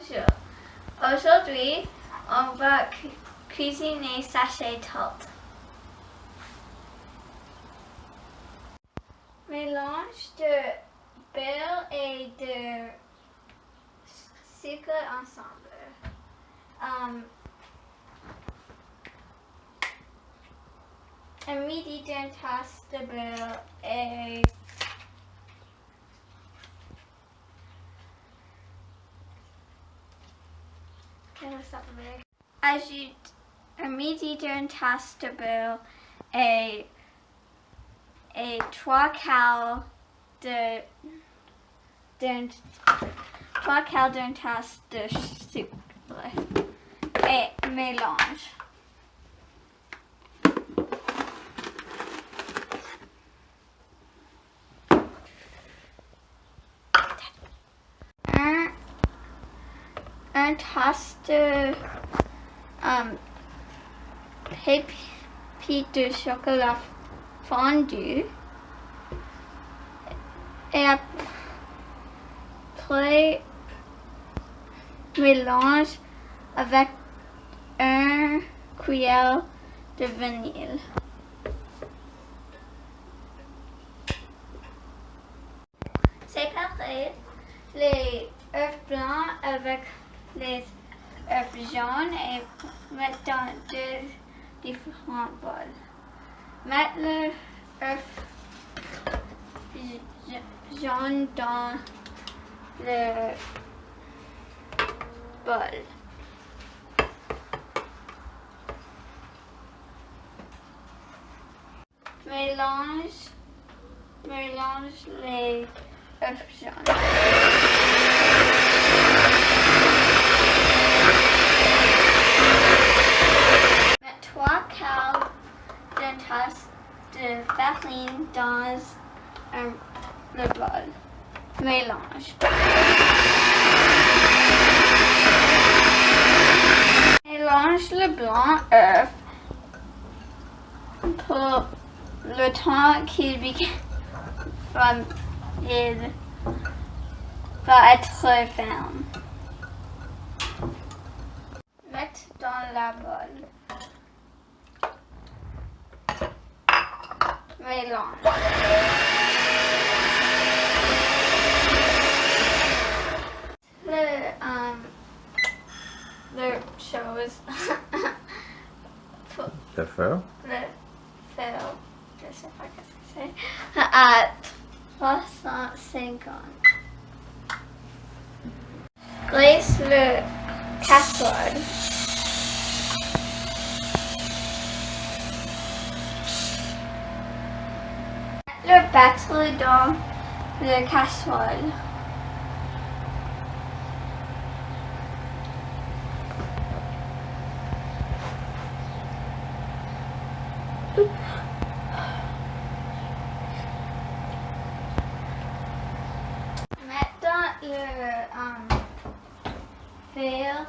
Bonjour. Aujourd'hui, on va cuisiner Sacher Torte. Mélange de beurre et de sucre ensemble. Un midi d'une tasse de beurre et ajoute un midi d'une tasse de beurre et 3 quarts d'une tasse de sucre et mélange. Un tasse de pépites de chocolat fondu et après mélange avec une cuillère de vanille. Séparez les œufs blancs avec les œufs jaunes et mettre dans deux différents bols. Mettre le œuf jaune dans le bol. Mélange les œufs jaunes. Mets 3 quarts d'une tasse de farine dans le bol. Mélange. Mélange le blanc œuf pour le temps qu'il va être ferme. Mettre dans la bolle. Mélange. Le chose. Le feu? Le feu. Je sais pas qu'est-ce que c'est. À 350. Glace le casserole. Le battre dans le casserole. Mettre dans le verre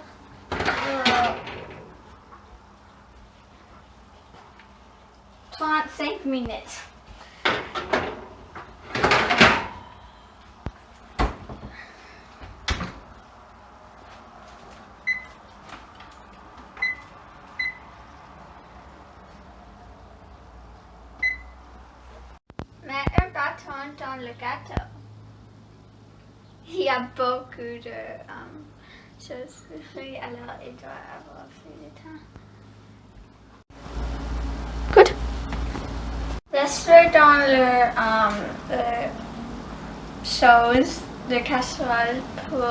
pour 35 minutes. Mets un bâton dans le gâteau. Il y a beaucoup de choses à faire, alors il doit avoir plus de temps. Good. Laisse-le dans le chose de casserole pour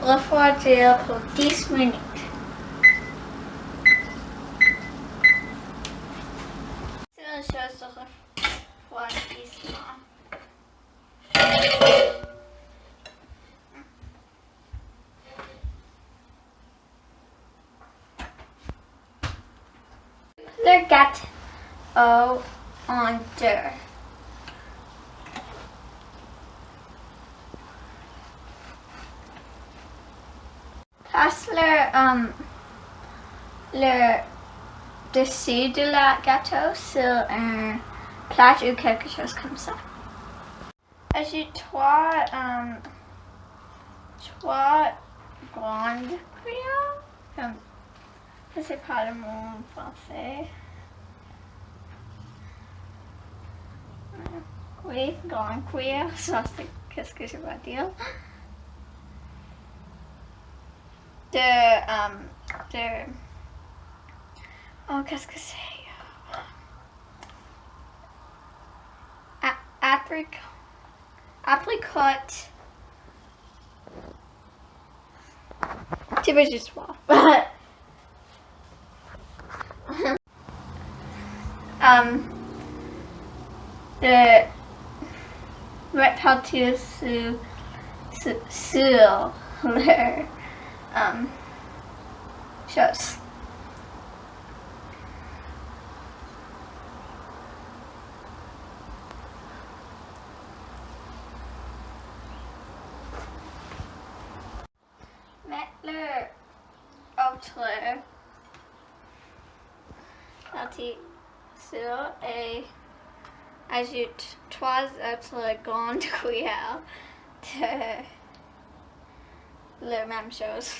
refroidir pour 10 minutes. Chose de refroidissement. Le gâteau en deux. Passe le dessus de la gâteau sur un plat ou quelque chose comme ça. Ajoute 3 3 grandes cuillères. Comme, je sais pas le mot en français. Oui, grande cuillère, ça c'est qu'est-ce que je vais dire. Oh, qu'est-ce que c'est? Apricot. Tu veux juste voir. De répartir sur leur chose. Mettre le autre partie sur et ajoute 3 autres grandes cuillères de la même chose.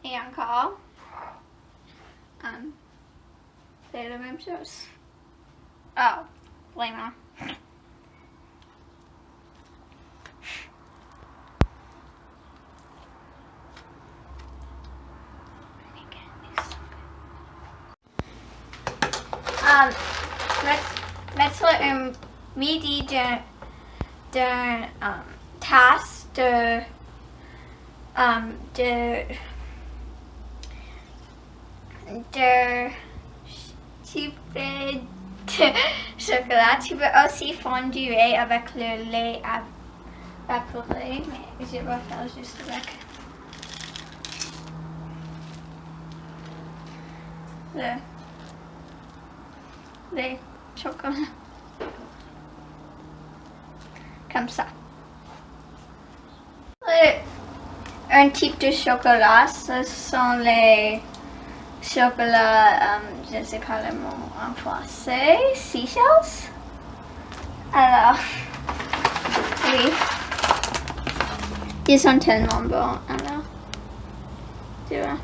Et encore, c'est la même chose. Oh, vraiment. Mettre un midi d'un tasse de chocolat. Tu peux aussi fondurer avec le lait évaporé, mais je vais faire juste avec le lait chocolat. Comme ça. Un type de chocolat, ce sont les chocolats, je ne sais pas le mot en français, seashells. Alors, oui, ils sont tellement bons. Alors, tu vois.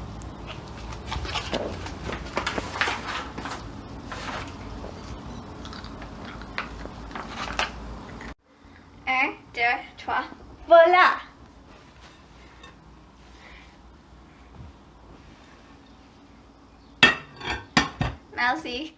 Un, deux, trois, voilà! Merci.